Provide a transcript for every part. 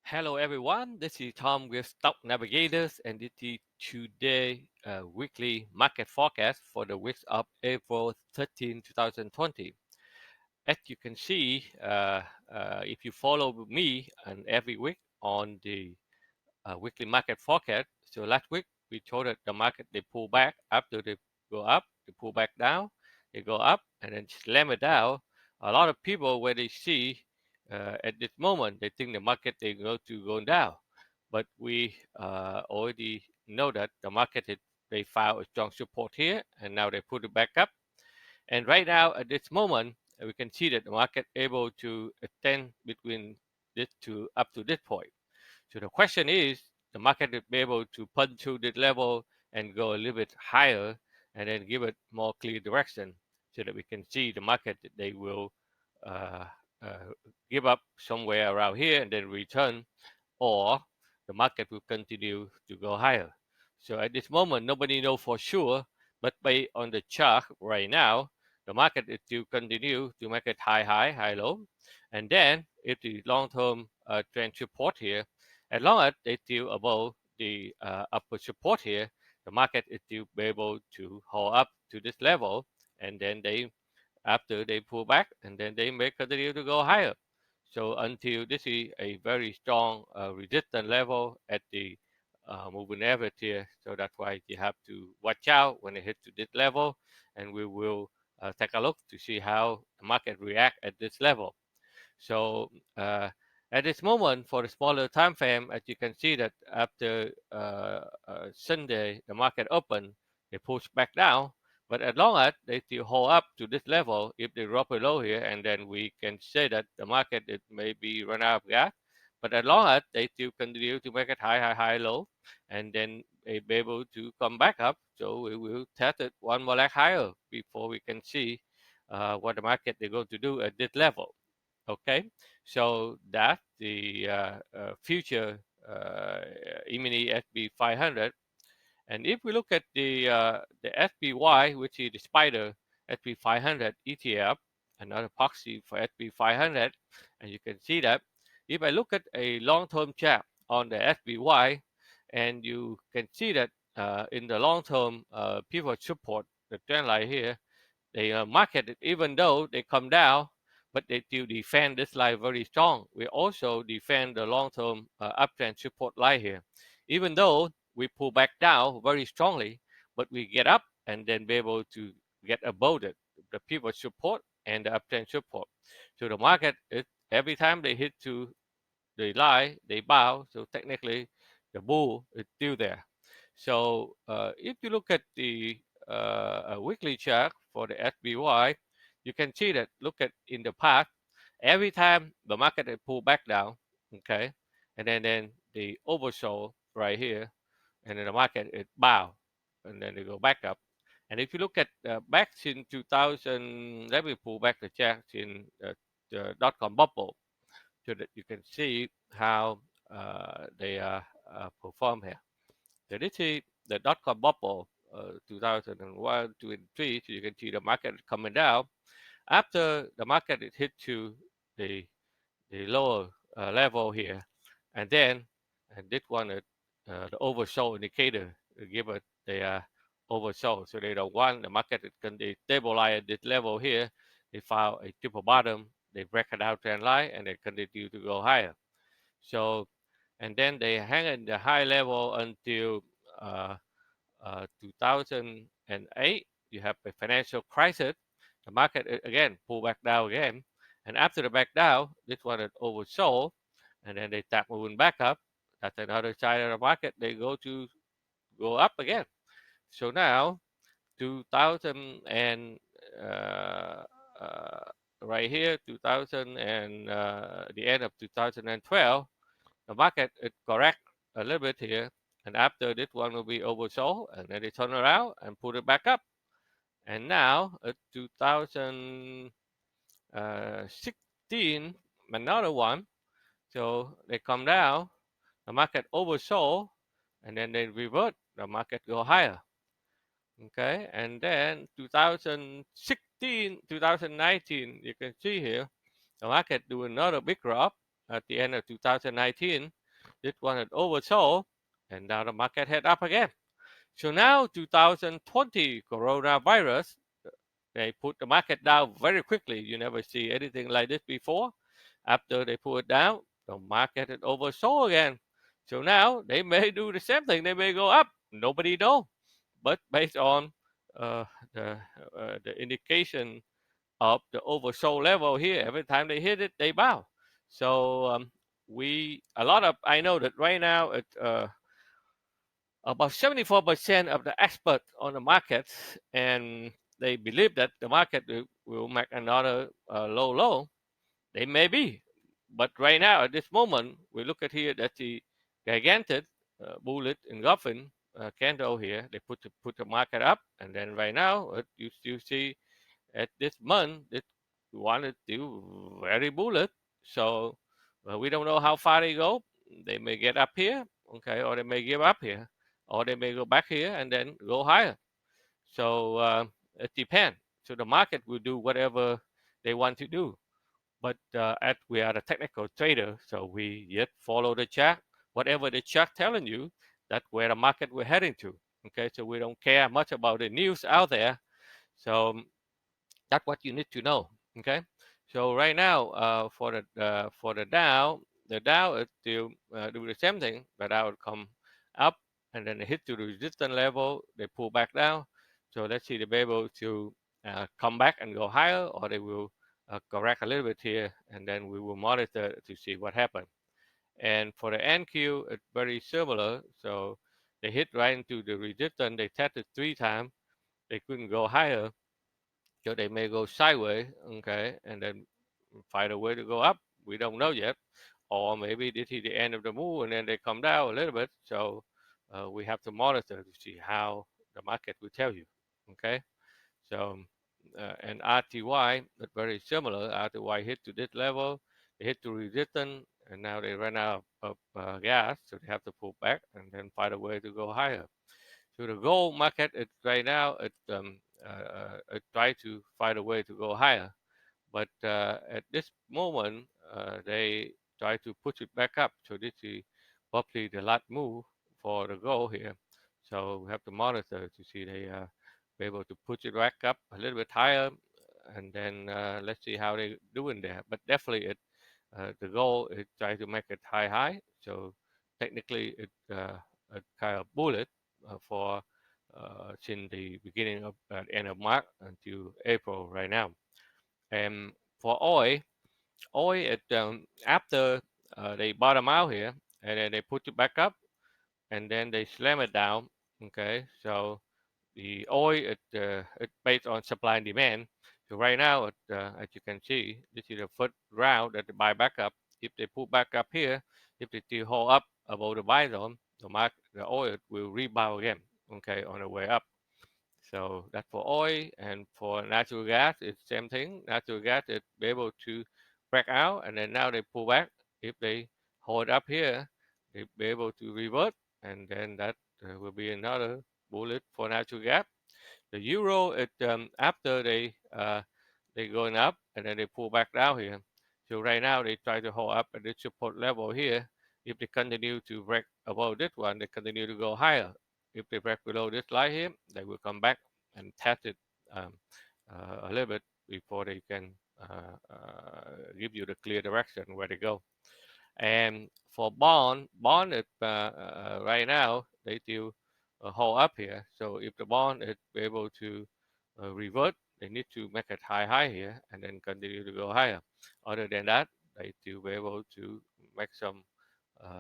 Hello everyone, this is Tom with Stock Navigators and this is today weekly market forecast for the week of April 13, 2020. As you can see, if you follow me and every week on the weekly market forecast, so last week we told that the market they pull back after they go up, they pull back down, they go up and then slam it down. A lot of people when they see at this moment they think the market they go to go down, but we already know that the market they found a strong support here and now they put it back up. And right now at this moment we can see that the market able to extend between this to up to this point. So the question is, the market will be able to punch through this level and go a little bit higher and then give it more clear direction so that we can see the market that they will uh, uh, give up somewhere around here and then return, or the market will continue to go higher. So at this moment, nobody knows for sure, but based on the chart right now, the market is still continue to make it high, low. And then if the long-term trend support here, as long as they still above the upper support here, the market is still be able to hold up to this level, and then they after they pull back and then they may continue to go higher. So until this is a very strong resistance level at the moving average here, so that's why you have to watch out when it hits to this level, and we will take a look to see how the market react at this level. So at this moment, for the smaller time frame, as you can see that after Sunday, the market opened, they push back down. But as long as they still hold up to this level, if they drop below here, and then we can say that the market it may be run out of gas. But as long as they still continue to make it high, low, and then they be able to come back up, so we will test it one more leg higher before we can see what the market they're going to do at this level. Okay, so that's the future E-mini SB 500. And if we look at the SPY, which is the Spider SB 500 ETF, another proxy for SB 500, and you can see that if I look at a long-term chart on the SPY, and you can see that in the long-term pivot support, the trend line here, the market, even though they come down, but they still defend this line very strong. We also defend the long-term uptrend support line here. Even though we pull back down very strongly, but we get up and then be able to get above it, the pivot support and the uptrend support. So the market, every time they hit to the lie, they bow. So technically, the bull is still there. So if you look at the weekly chart for the SBY, you can see that look at in the past, every time the market had pulled back down, okay, and then the oversold right here, and then the market it bow, and then they go back up. And if you look at back in 2000, let me pull back the chart in the dot-com bubble so that you can see how they perform here. So this is the dot-com bubble, 2001, 2, and 3. So you can see the market coming down. After the market is hit to the the lower level here, and then and this one the oversold indicator give it the oversold, so they don't want the market can they stabilize at this level here. They found a triple bottom, they break it out trend line, and they continue to go higher. So and then they hang in the high level until uh, 2008. You have a financial crisis. The market again pull back down again, and after the back down, this one is oversold, and then they start moving back up. That's another side of the market. They go up again. So now 2000 and uh, uh, right here 2000 and the end of 2012, the market it correct a little bit here, and after this one will be oversold, and then they turn around and put it back up. And now 2016, another one. So they come down, the market oversold, and then they revert, the market go higher. Okay, and then 2016, 2019, you can see here, the market do another big drop, at the end of 2019. This one had oversold, and now the market head up again. So now 2020 coronavirus, they put the market down very quickly. You never see anything like this before. After they put it down, the market had oversold again. So now they may do the same thing. They may go up. Nobody know. But based on uh, the the indication of the oversold level here, every time they hit it, they bow. So we a lot of I know that right now it's about 74% of the experts on the market, and they believe that the market will make another low. They may be, but right now at this moment, we look at here that the gigantic bullet engulfing candle here. They put the market up, and then right now you still see at this month it wanted to very bullet. So we don't know how far they go. They may get up here, okay, or they may give up here, or they may go back here and then go higher. So it depends. So the market will do whatever they want to do. But as we are a technical trader, so we yet follow the chart. Whatever the chart telling you, that's where the market we're heading to. Okay, so we don't care much about the news out there. So that's what you need to know. Okay, so right now for the Dow is still do the same thing. The Dow will come up and then they hit to the resistance level, they pull back down. So let's see, they be able to come back and go higher, or they will correct a little bit here, and then we will monitor to see what happened. And for the NQ, it's very similar. So they hit right into the resistance. They tested 3 times. They couldn't go higher, so they may go sideways, okay, and then find a way to go up. We don't know yet, or maybe this is the end of the move and then they come down a little bit. So we have to monitor to see how the market will tell you, okay. So and RTY is very similar. RTY hit to this level, they hit to resistance, and now they run out of gas, so they have to pull back and then find a way to go higher. So the gold market, it right now it try to find a way to go higher, but at this moment they try to push it back up. So this is probably the last move for the gold here. So we have to monitor to see they be able to push it back up a little bit higher, and then let's see how they doing there. But definitely the goal is try to make it high. So technically it kind of bullet for since the beginning of end of March until April right now. And for oil it after they bottom out here and then they put it back up and then they slam it down. Okay, so the oil it's based on supply and demand. So right now, as you can see, this is the first round that they buy back up. If they pull back up here, if they still hold up above the buy zone, the oil will rebound again. Okay, on the way up. So that's for oil, and for natural gas, it's the same thing. Natural gas is be able to break out, and then now they pull back. If they hold up here, they be able to revert, and then that will be another bullet for natural gas. The euro, it after they going up and then they pull back down here. So right now they try to hold up at the support level here. If they continue to break above this one, they continue to go higher. If they break below this line here, they will come back and test it um, a little bit before they can give you the clear direction where to go. And for bond right now they still hold up here. So if the bond is able to revert, they need to make it high here and then continue to go higher. Other than that, they still be able to make some.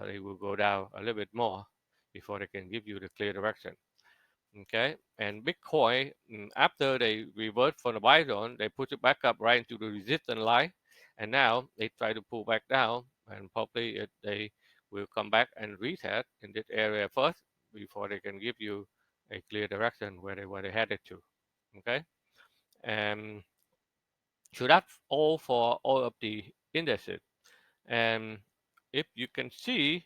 They will go down a little bit more before they can give you the clear direction. Okay, and Bitcoin, after they revert from the buy zone, they put it back up right into the resistance line, and now they try to pull back down, and probably they will come back and reset in this area first before they can give you a clear direction where they headed to. Okay, and so that's all for all of the indices. And if you can see,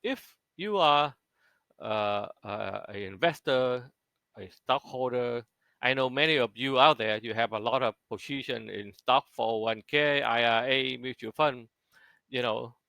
if you are an investor, a stockholder. I know many of you out there, you have a lot of position in stock, 401k, IRA, mutual fund.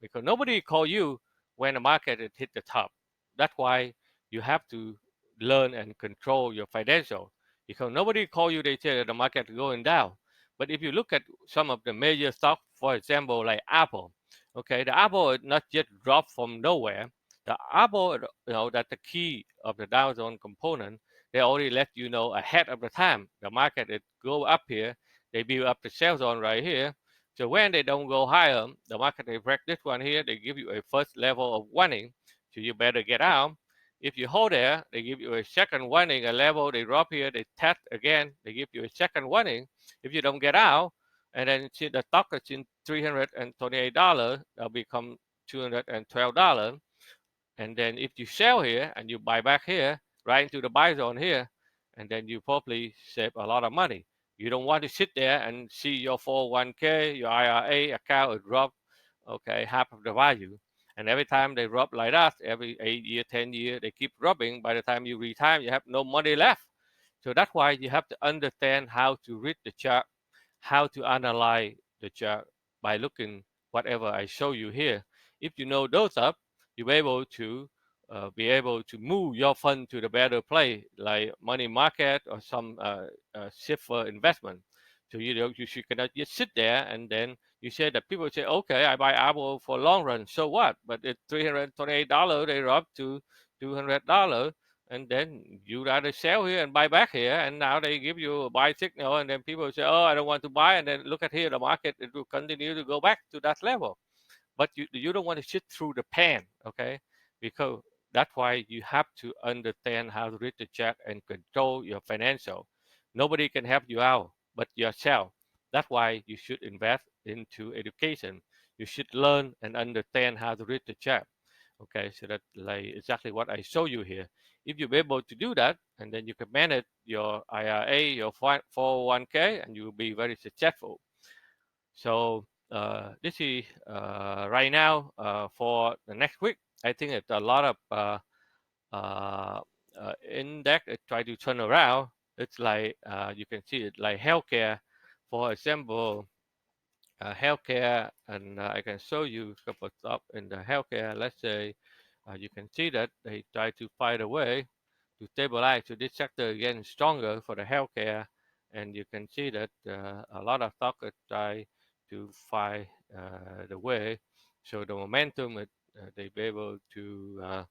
because nobody call you when the market it hit the top. That's why you have to learn and control your financial, because nobody call you. They say that the market is going down. But if you look at some of the major stocks, for example, like Apple, okay, the Apple is not yet dropped from nowhere. The Apple, that the key of the Dow Jones component, they already let you know ahead of the time. The market it go up here, they build up the sell zone right here. So when they don't go higher, the market they break this one here, they give you a first level of warning, so you better get out. If you hold there, they give you a second warning, a level, they drop here, they test again, they give you a second warning. If you don't get out, and then see the stock is in $328, that'll become $212. And then if you sell here and you buy back here, right into the buy zone here, and then you probably save a lot of money. You don't want to sit there and see your 401k, your IRA account drop, okay, half of the value. And every time they drop like that, every 8 year, 10 year, they keep dropping. By the time you retire, you have no money left. So that's why you have to understand how to read the chart, how to analyze the chart by looking whatever I show you here. If you know those up, you'll be able to move your fund to the better play, like money market or some safer investment. So you should cannot just sit there and then you say that people say, okay, I buy Apple for long run. So what? But it's $328. They drop to $200, and then you rather sell here and buy back here, and now they give you a buy signal, and then people say, oh, I don't want to buy, and then look at here, the market it will continue to go back to that level. But you don't want to sit through the pan, okay? Because that's why you have to understand how to read the chart and control your financial. Nobody can help you out but yourself. That's why you should invest into education. You should learn and understand how to read the chart. Okay, so that's like exactly what I show you here. If you're able to do that, and then you can manage your IRA, your 401k, and you will be very successful. So this is right now for the next week. I think it's a lot of uh, index try to turn around. It's like you can see it like healthcare, for example, healthcare, and I can show you a couple of stuff in the healthcare. Let's say you can see that they try to find a way to stabilize. So this sector again is stronger for the healthcare, and you can see that a lot of stocks try to find the way. So the momentum, they be able to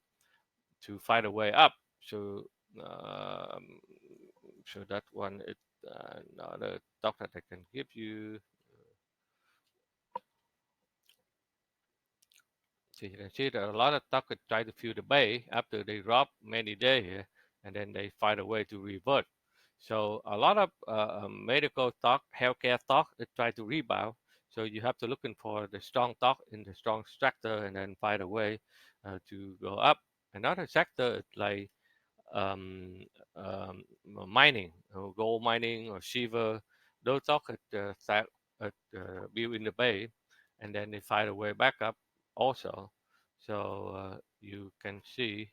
find a way up. So um, so that one is another stock that I can give you. So you can see that a lot of stock try to fill the bay after they drop many days here, and then they find a way to revert. So a lot of medical stock, healthcare stock, they try to rebound. So you have to looking for the strong stock in the strong sector, and then find a way to go up. Another sector is like um, mining, or gold mining, or silver. Those stocks start build in the bay, and then they find a way back up also. So you can see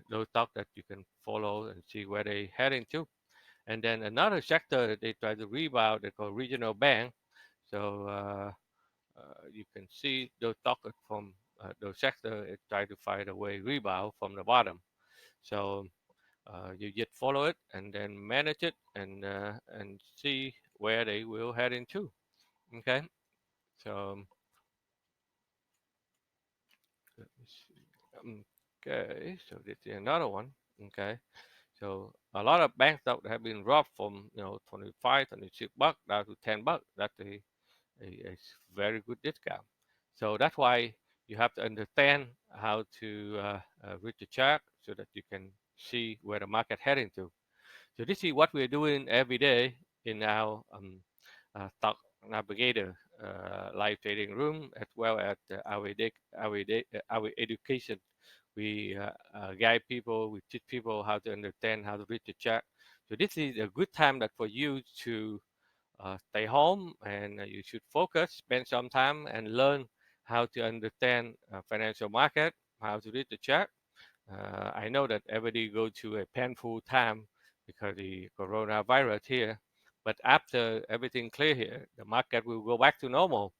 those stocks that you can follow and see where they heading to. And then another sector that they try to rebound, they call regional bank. So you can see those stocks from those sector try to find a way rebound from the bottom. So you just follow it and then manage it and see where they will head into. Okay, so let me see. Okay, so this is another one. Okay, so a lot of bank stocks have been dropped from 25, 26 bucks down to 10 bucks. That's a very good discount. So that's why you have to understand how to read the chart so that you can see where the market heading to. So this is what we're doing every day in our stock navigator live trading room, as well as our education. We guide people, we teach people how to understand how to read the chart. So this is a good time that for you to stay home, and you should focus, spend some time and learn how to understand financial market, how to read the chart. I know that everybody go to a painful time because the coronavirus here, but after everything clear here, the market will go back to normal.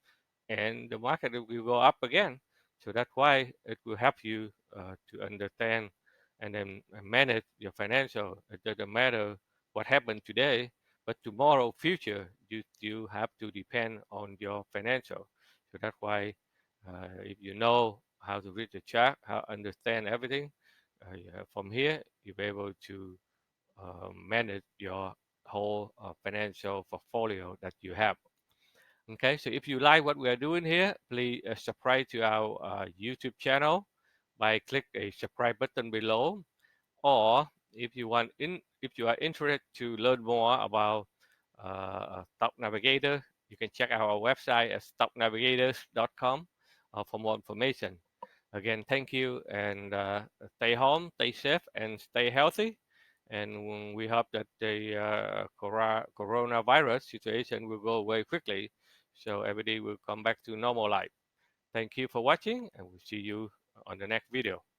and the market will go up again. So that's why it will help you to understand and then manage your financial. It doesn't matter what happened today, but tomorrow, future, you have to depend on your financial. So that's why if you know how to read the chart, how understand everything, yeah, from here you'll be able to manage your whole financial portfolio that you have. Okay, so if you like what we are doing here, please subscribe to our YouTube channel by click a subscribe button below. Or if you are interested to learn more about Stock Navigator, you can check out our website at stocknavigators.com for more information. Again, thank you, and stay home, stay safe, and stay healthy. And we hope that the coronavirus situation will go away quickly, so everybody will come back to normal life. Thank you for watching, and we'll see you on the next video.